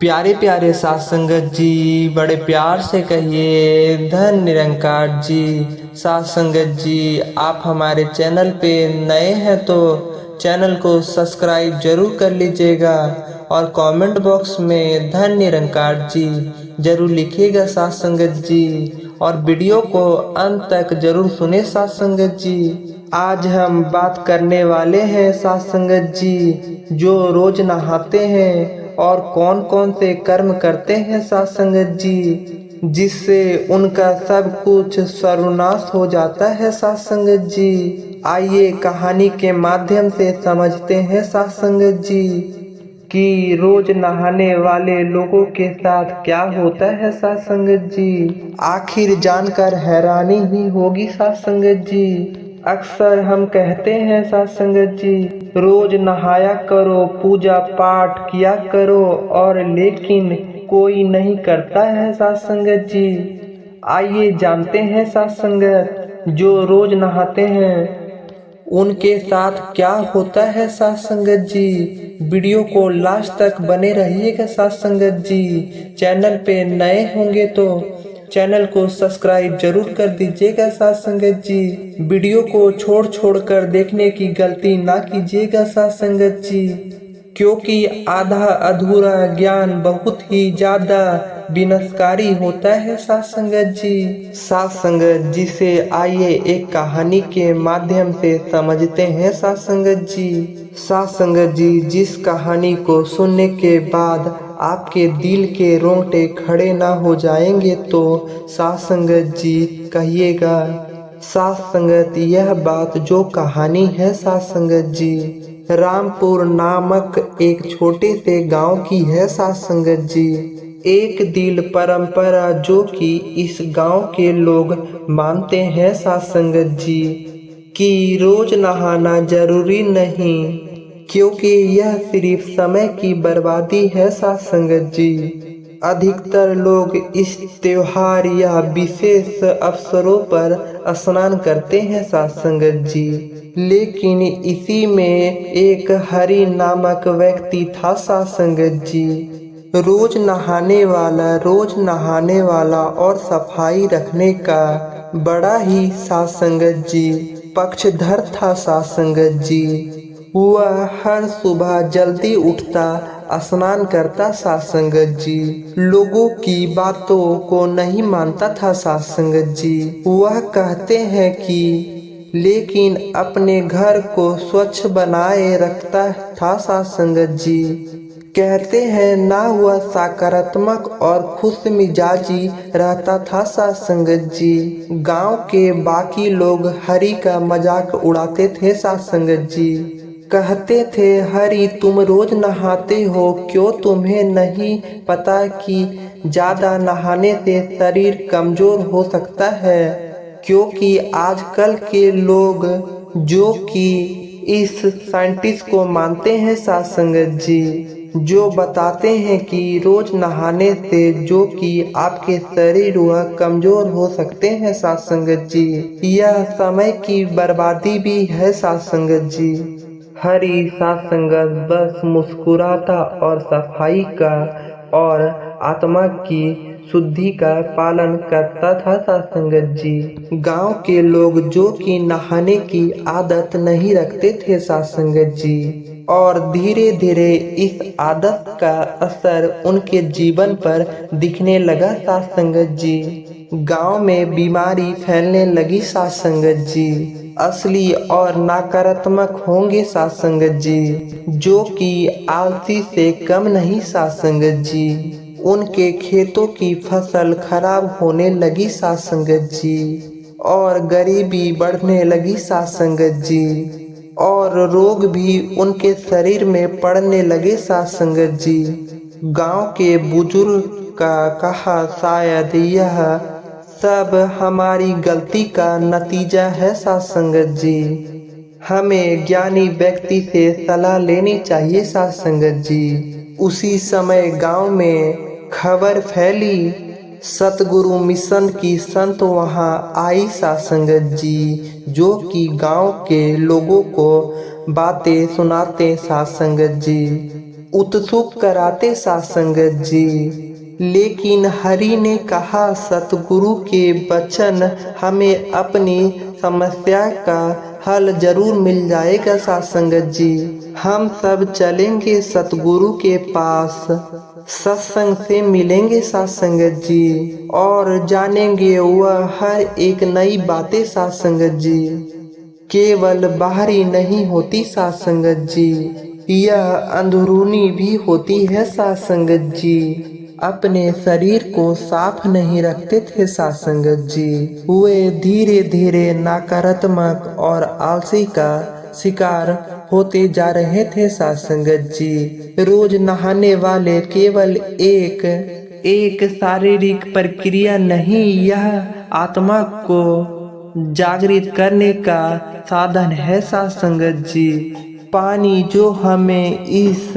प्यारे प्यारे साथ संगत जी, बड़े प्यार से कहिए धन निरंकार जी। साथ संगत जी, आप हमारे चैनल पे नए हैं तो चैनल को सब्सक्राइब जरूर कर लीजिएगा और कमेंट बॉक्स में धन निरंकार जी जरूर लिखिएगा साथ संगत जी। और वीडियो को अंत तक जरूर सुने साथ संगत जी। आज हम बात करने वाले हैं साथ संगत जी, जो रोज नहाते हैं और कौन कौन से कर्म करते हैं साथ संगत जी, जिससे उनका सब कुछ सर्वनाश हो जाता है साथ संगत जी। आइए कहानी के माध्यम से समझते हैं साथ संगत जी कि रोज नहाने वाले लोगों के साथ क्या होता है साथ संगत जी। आखिर जानकर हैरानी ही होगी साथ संगत जी। अक्सर हम कहते हैं साथ संगत जी, रोज नहाया करो, पूजा पाठ किया करो, और लेकिन कोई नहीं करता है साथ संगत जी। आइए जानते हैं साथ संगत, जो रोज नहाते हैं उनके साथ क्या होता है साथ संगत जी। वीडियो को लास्ट तक बने रहिएगा साथ संगत जी। चैनल पे नए होंगे तो चैनल को सब्सक्राइब जरूर कर दीजिएगा साथ संगत जी। वीडियो को छोड़ छोड़ कर देखने की गलती ना कीजिएगा साथ संगत जी, क्योंकि आधा अधूरा ज्ञान बहुत ही ज्यादा विनाशकारी होता है साथ संगत जी। साथ संगत जी से आइए एक कहानी के माध्यम से समझते हैं साथ संगत जी। साथ संगत जी, जिस कहानी को सुनने के बाद आपके दिल के रोंगटे खड़े ना हो जाएंगे तो साथ संगत जी कहिएगा। साथ संगत, यह बात जो कहानी है साथ संगत जी, रामपुर नामक एक छोटे से गांव की है साथ संगत जी। एक दिल परंपरा जो कि इस गांव के लोग मानते हैं साथ संगत जी, कि रोज नहाना जरूरी नहीं, क्योंकि यह सिर्फ समय की बर्बादी है साथ संगत जी। अधिकतर लोग इस त्योहार या विशेष अवसरों पर स्नान करते हैं साथ संगत जी, लेकिन इसी में एक हरि नामक व्यक्ति था साथ संगत जी। रोज नहाने वाला और सफाई रखने का बड़ा ही साथ संगत जी पक्षधर था साथ संगत जी। वह हर सुबह जल्दी उठता, स्नान करता साथ संगत जी, लोगों की बातों को नहीं मानता था साथ संगत जी। वह कहते हैं कि लेकिन अपने घर को स्वच्छ बनाए रखता था साथ संगत जी। कहते हैं ना, वह सकारात्मक और खुश मिजाजी रहता था साथ संगत जी। गांव के बाकी लोग हरि का मजाक उड़ाते थे साथ संगत जी। कहते थे, हरि तुम रोज नहाते हो, क्यों तुम्हें नहीं पता कि ज्यादा नहाने से शरीर कमजोर हो सकता है। क्योंकि आजकल के लोग जो कि इस साइंटिस्ट को मानते हैं साथ संगत जी, जो बताते हैं कि रोज नहाने से जो कि आपके शरीर वह कमजोर हो सकते हैं साथ संगत जी, यह समय की बर्बादी भी है साथ संगत जी। हरि साथ संगत बस मुस्कुराता और सफाई का और आत्मा की शुद्धि का पालन करता था साथ संगत जी। गांव के लोग जो कि नहाने की आदत नहीं रखते थे साथ संगत जी, और धीरे धीरे इस आदत का असर उनके जीवन पर दिखने लगा साथ संगत जी। गांव में बीमारी फैलने लगी साथ संगत जी। असली और नकारात्मक होंगे साथ संगत जी, जो कि आलसी से कम नहीं साथ संगत जी। उनके खेतों की फसल खराब होने लगी साथ संगत जी, और गरीबी बढ़ने लगी साथ संगत जी, और रोग भी उनके शरीर में पड़ने लगे साथ संगत जी। गांव के बुजुर्ग का कहा, शायद यह सब हमारी गलती का नतीजा है साथ संगत जी। हमें ज्ञानी व्यक्ति से सलाह लेनी चाहिए साथ संगत जी। उसी समय गांव में खबर फैली, सतगुरु मिशन की संत वहां आई साथ संगत जी, जो कि गांव के लोगों को बातें सुनाते साथ संगत जी। उत्सुक कराते साथ संगत जी। लेकिन हरि ने कहा सतगुरु के वचन हमें अपनी समस्या का हल जरूर मिल जाएगा साथ संगत जी। हम सब चलेंगे सतगुरु के पास, सत्संग से मिलेंगे साथ संगत जी और जानेंगे वह हर एक नई बातें साथ संगत जी। केवल बाहरी नहीं होती साथ संगत जी, यह अंदरूनी भी होती है साथ संगत जी। अपने शरीर को साफ नहीं रखते थे साथ संगत जी, वे धीरे धीरे नकारात्मक और आलसी का शिकार होते जा रहे थे साथ संगत जी। रोज नहाने वाले केवल एक शारीरिक प्रक्रिया नहीं, यह आत्मा को जागृत करने का साधन है साथ संगत जी। पानी जो हमें इस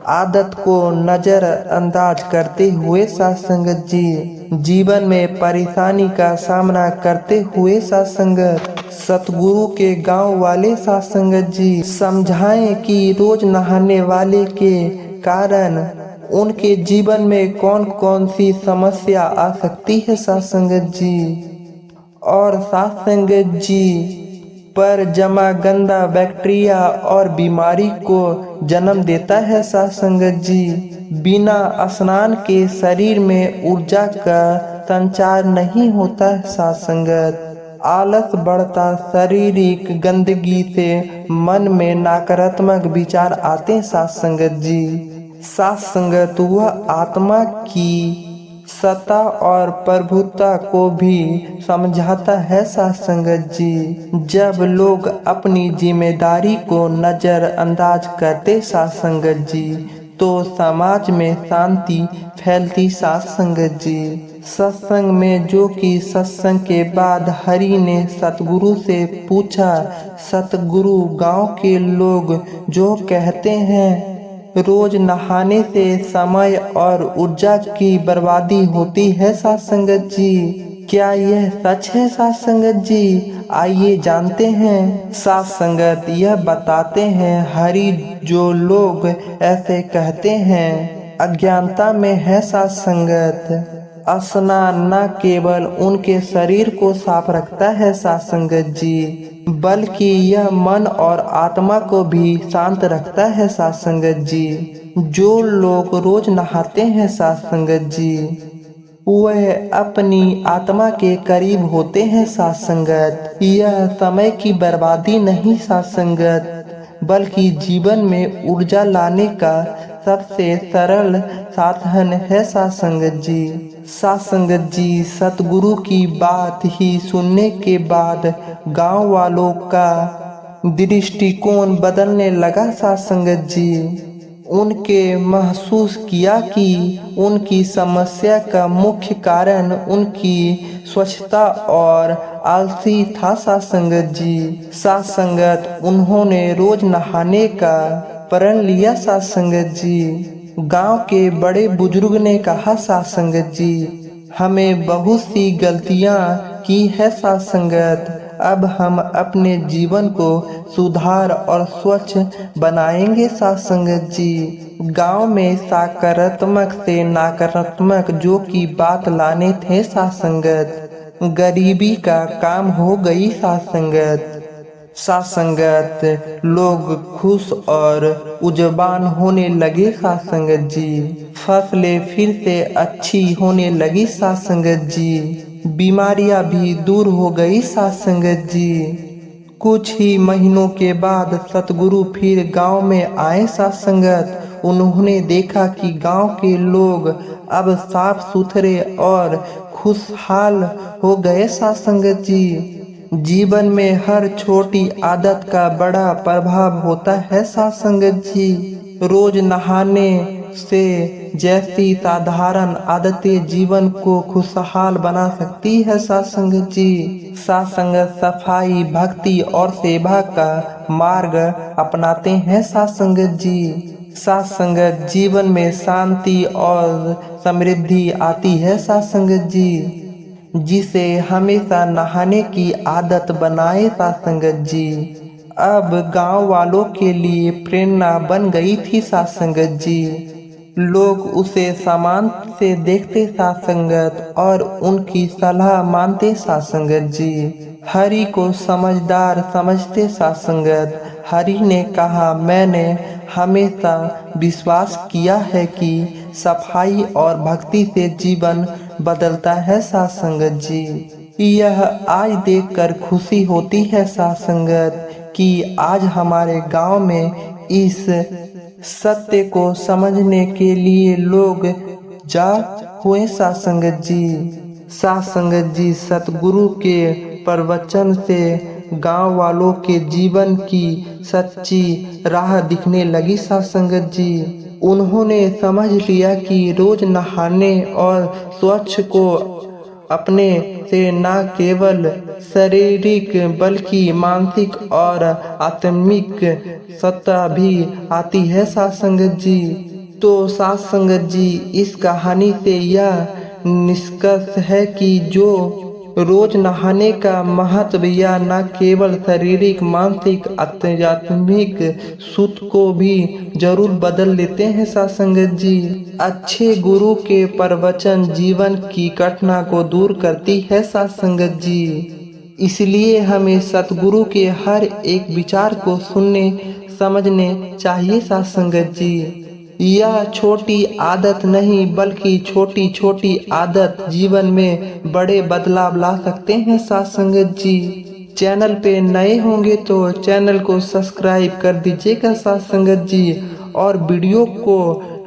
आदत को नजरअंदाज करते हुए साथ संगत जी जीवन में परेशानी का सामना करते हुए साथ संगत सतगुरु के गांव वाले साथ संगत जी समझाएं कि रोज नहाने वाले के कारण उनके जीवन में कौन कौन सी समस्या आ सकती है साथ संगत जी, और साथ संगत जी पर जमा गंदा बैक्टीरिया और बीमारी को जन्म देता है साथ संगत जी। बिना स्नान के शरीर में ऊर्जा का संचार नहीं होता साथ संगत। आलस बढ़ता, शारीरिक गंदगी से मन में नकारात्मक विचार आते साथ संगत जी। साथ संगत वह आत्मा की सत्ता और प्रभुता को भी समझाता है साथ संगत जी। जब लोग अपनी जिम्मेदारी को नजरअंदाज करते साथ संगत जी तो समाज में शांति फैलती साथ संगत जी। सत्संग में जो कि सत्संग के बाद हरि ने सतगुरु से पूछा, सतगुरु गांव के लोग जो कहते हैं रोज नहाने से समय और ऊर्जा की बर्बादी होती है साथ संगत जी, क्या यह सच है साथ संगत जी? आइए जानते हैं। साथ संगत यह बताते हैं हरि जो लोग ऐसे कहते हैं अज्ञानता में है साथ संगत। स्नान न केवल उनके शरीर को साफ रखता है साथ संगत जी, बल्कि यह मन और आत्मा को भी शांत रखता है साथ संगत जी। जो लोग रोज नहाते हैं साथ संगत जी वह अपनी आत्मा के करीब होते हैं साथ संगत। यह समय की बर्बादी नहीं साथ संगत, बल्कि जीवन में ऊर्जा लाने का सबसे सरल साधन है साथ संगत जी। साथ संगत जी सतगुरु की बात ही सुनने के बाद गांव वालों का दृष्टिकोण बदलने लगा साथ संगत जी। उनके महसूस किया कि उनकी समस्या का मुख्य कारण उनकी स्वच्छता और आलसी था साथ संगत जी। साथ संगत उन्होंने रोज नहाने का प्रण लिया साथ संगत जी। गांव के बड़े बुजुर्ग ने कहा साथ संगत जी हमें बहुत सी गलतियां की है साथ संगत, अब हम अपने जीवन को सुधार और स्वच्छ बनाएंगे साथ संगत जी। गांव में सकारात्मक से नकारात्मक जो की बात लाने थे साथ संगत, गरीबी का काम हो गई साथ संगत। साथ संगत लोग खुश और उजबान होने लगे साथ संगत जी। फसलें फिर से अच्छी होने लगी साथ संगत जी। बीमारियां भी दूर हो गई साथ संगत जी। कुछ ही महीनों के बाद सतगुरु फिर गांव में आए साथ संगत। उन्होंने देखा कि गांव के लोग अब साफ सुथरे और खुशहाल हो गए साथ संगत जी। जीवन में हर छोटी आदत का बड़ा प्रभाव होता है साथ संगत जी। रोज नहाने से जैसी साधारण आदतें जीवन को खुशहाल बना सकती है साथ संगत जी। साथ संगत सफाई, भक्ति और सेवा का मार्ग अपनाते हैं साथ संगत जी। साथ संगत जीवन में शांति और समृद्धि आती है साथ संगत जी, जिसे हमेशा नहाने की आदत बनाए साथ संगत जी। अब गांव वालों के लिए प्रेरणा बन गई थी साथ संगत जी। लोग उसे सम्मान से देखते साथ संगत और उनकी सलाह मानते साथ संगत जी। हरि को समझदार समझते साथ संगत। हरि ने कहा, मैंने हमेशा विश्वास किया है कि सफाई और भक्ति से जीवन बदलता है साथ संगत जी। यह आज देखकर खुशी होती है साथ संगत कि आज हमारे गांव में इस सत्य को समझने के लिए लोग जा हुए साथ संगत जी। साथ संगत जी, सतगुरु के प्रवचन से गांव वालों के जीवन की सच्ची राह दिखने लगी साथ संगत जी। उन्होंने समझ लिया कि रोज नहाने और स्वच्छ को अपने से न केवल शारीरिक बल्कि मानसिक और आत्मिक सत्ता भी आती है साथ संगत जी। तो साथ संगत जी, इस कहानी से यह निष्कर्ष है कि जो रोज नहाने का महत्व या न केवल शारीरिक मानसिक आध्यात्मिक सुख को भी जरूर बदल लेते हैं साथ संगत जी। अच्छे गुरु के प्रवचन जीवन की कठिनाई को दूर करती है साथ संगत जी। इसलिए हमें सतगुरु के हर एक विचार को सुनने समझने चाहिए साथ संगत जी। यह छोटी आदत नहीं बल्कि छोटी छोटी आदत जीवन में बड़े बदलाव ला सकते हैं साथ संगत जी। चैनल पे नए होंगे तो चैनल को सब्सक्राइब कर दीजिएगा साथ संगत जी और वीडियो को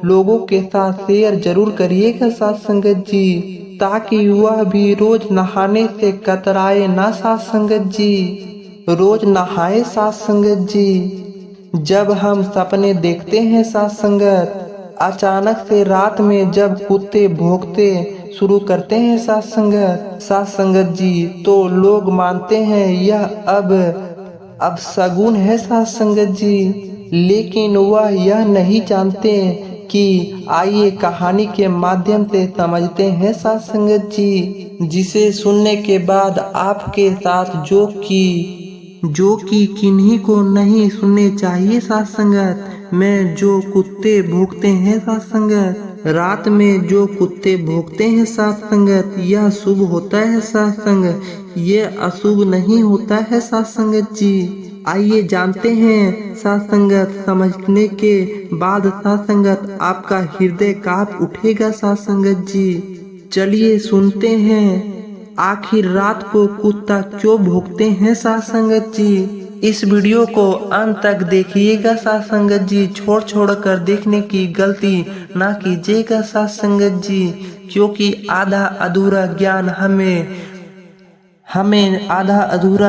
लोगों के साथ शेयर जरूर करिएगा साथ संगत जी, ताकि वह भी रोज नहाने से कतराए ना साथ संगत जी। रोज नहाए साथ संगत जी। जब हम सपने देखते हैं साथ संगत, अचानक से रात में जब कुत्ते भौंकते शुरू करते हैं साथ संगत जी, तो लोग मानते हैं यह अब शगुन है साथ संगत जी। लेकिन वह यह नहीं जानते कि आइए कहानी के माध्यम से समझते हैं साथ संगत जी, जिसे सुनने के बाद आपके साथ जो कि किन्हीं को नहीं सुनने चाहिए साथ संगत में जो कुत्ते भौंकते हैं साथ संगत। रात में जो कुत्ते भौंकते हैं साथ संगत, यह शुभ होता है साथ संगत, यह अशुभ नहीं होता है साथ संगत जी। आइए जानते हैं साथ संगत, समझने के बाद साथ संगत आपका हृदय कांप उठेगा साथ संगत जी। चलिए सुनते हैं आखिर रात को कुत्ता क्यों भौंकते हैं साथ संगत जी। इस वीडियो को अंत तक देखिएगा साथ संगत जी, छोड़ कर देखने की गलती ना कीजिएगा साथ संगत जी, क्योंकि आधा अधूरा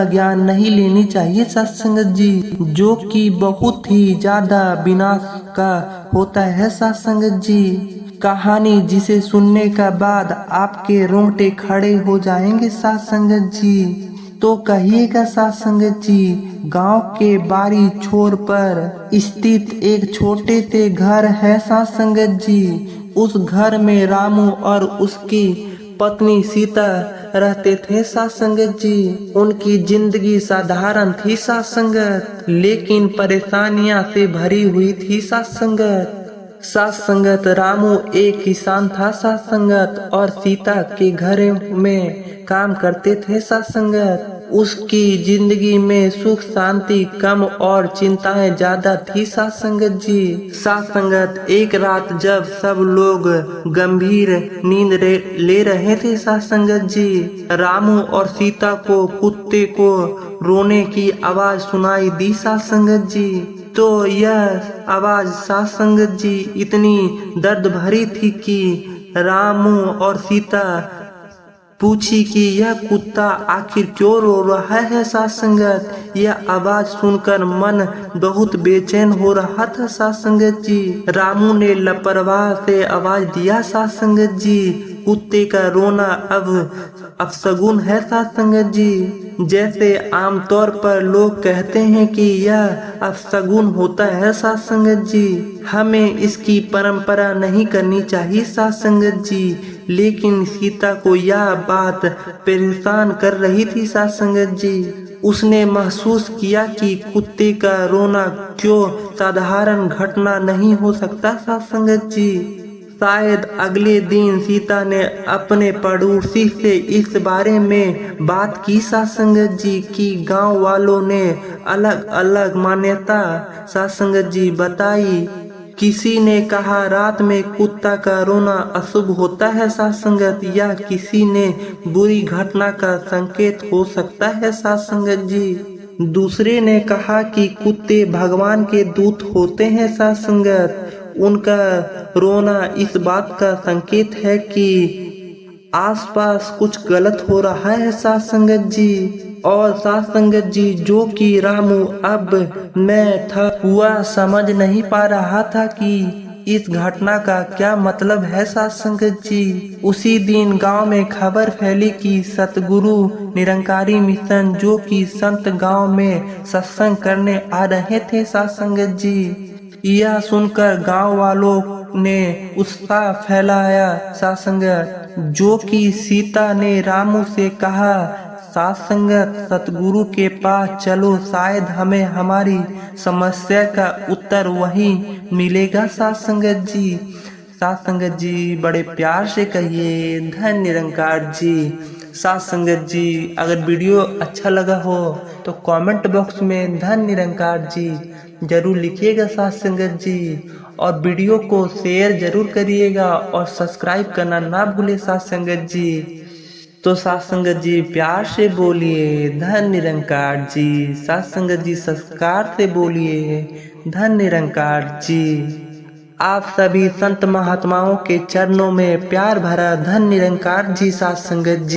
ज्ञान नहीं लेनी चाहिए साथ संगत जी, जो कि बहुत ही ज्यादा विनाश का होता है साथ संगत जी। कहानी जिसे सुनने का बाद आपके रोंगटे खड़े हो जाएंगे साथ संगत जी। तो कहिएगा साथ संगत जी, गांव के बारी छोर पर स्थित एक छोटे से घर है साथ संगत जी। उस घर में रामू और उसकी पत्नी सीता रहते थे साथ संगत जी। उनकी जिंदगी साधारण थी साथ संगत, लेकिन परेशानियां से भरी हुई थी साथ संगत। रामू एक किसान था साथ संगत और सीता के घर में काम करते थे साथ संगत। उसकी जिंदगी में सुख शांति कम और चिंताएं ज्यादा थी साथ संगत जी। साथ संगत, एक रात जब सब लोग गंभीर नींद ले रहे थे साथ संगत जी, रामू और सीता को कुत्ते को रोने की आवाज सुनाई दी साथ संगत जी। तो यह आवाज साथ संगत जी इतनी दर्द भरी थी कि रामू और सीता पूछी कि यह कुत्ता आखिर क्यों रो रहा है साथ संगत। यह आवाज सुनकर मन बहुत बेचैन हो रहा था साथ संगत जी। रामू ने लापरवाह से आवाज दिया साथ संगत जी, कुत्ते का रोना अब अपशगुन है साथ संगत जी। जैसे आमतौर पर लोग कहते हैं कि यह अपशगुन होता है साथ संगत जी, हमें इसकी परंपरा नहीं करनी चाहिए साथ संगत जी। लेकिन सीता को यह बात परेशान कर रही थी साथ संगत जी। उसने महसूस किया कि कुत्ते का रोना क्यों साधारण घटना नहीं हो सकता। साथ संगत जी, शायद अगले दिन सीता ने अपने पड़ोसी से इस बारे में बात की। साथ संगत जी की गांव वालों ने अलग अलग मान्यता साथ संगत जी बताई। किसी ने कहा रात में कुत्ता का रोना अशुभ होता है साथ संगत, या किसी ने बुरी घटना का संकेत हो सकता है साथ संगत जी। दूसरे ने कहा कि कुत्ते भगवान के दूत होते हैं साथ संगत, उनका रोना इस बात का संकेत है कि आसपास कुछ गलत हो रहा है साथ संगत जी। और साथ संगत जी, जो कि रामू अब मैं था हुआ समझ नहीं पा रहा था कि इस घटना का क्या मतलब है साथ संगत जी। उसी दिन गांव में खबर फैली कि सतगुरु निरंकारी मिशन, जो कि संत गांव में सत्संग करने आ रहे थे साथ संगत जी। यह सुनकर गांव वालों ने उत्साह फैलाया साथ संगत, जो कि सीता ने रामू से कहा साथ संगत सतगुरु के पास चलो, शायद हमें हमारी समस्या का उत्तर वहीं मिलेगा साथ संगत जी। साथ संगत जी बड़े प्यार से कहिए धन निरंकार जी। साथ संगत जी, अगर वीडियो अच्छा लगा हो तो कमेंट बॉक्स में धन निरंकार जी जरूर लिखिएगा साथ संगत जी, और वीडियो को शेयर जरूर करिएगा और सब्सक्राइब करना ना भूले साथ संगत जी। तो साथ संगत जी प्यार से बोलिए धन निरंकार जी। साथ संगत जी संस्कार से बोलिए धन निरंकार जी। आप सभी संत महात्माओं के चरणों में प्यार भरा धन निरंकार जी। साथ संगत जी।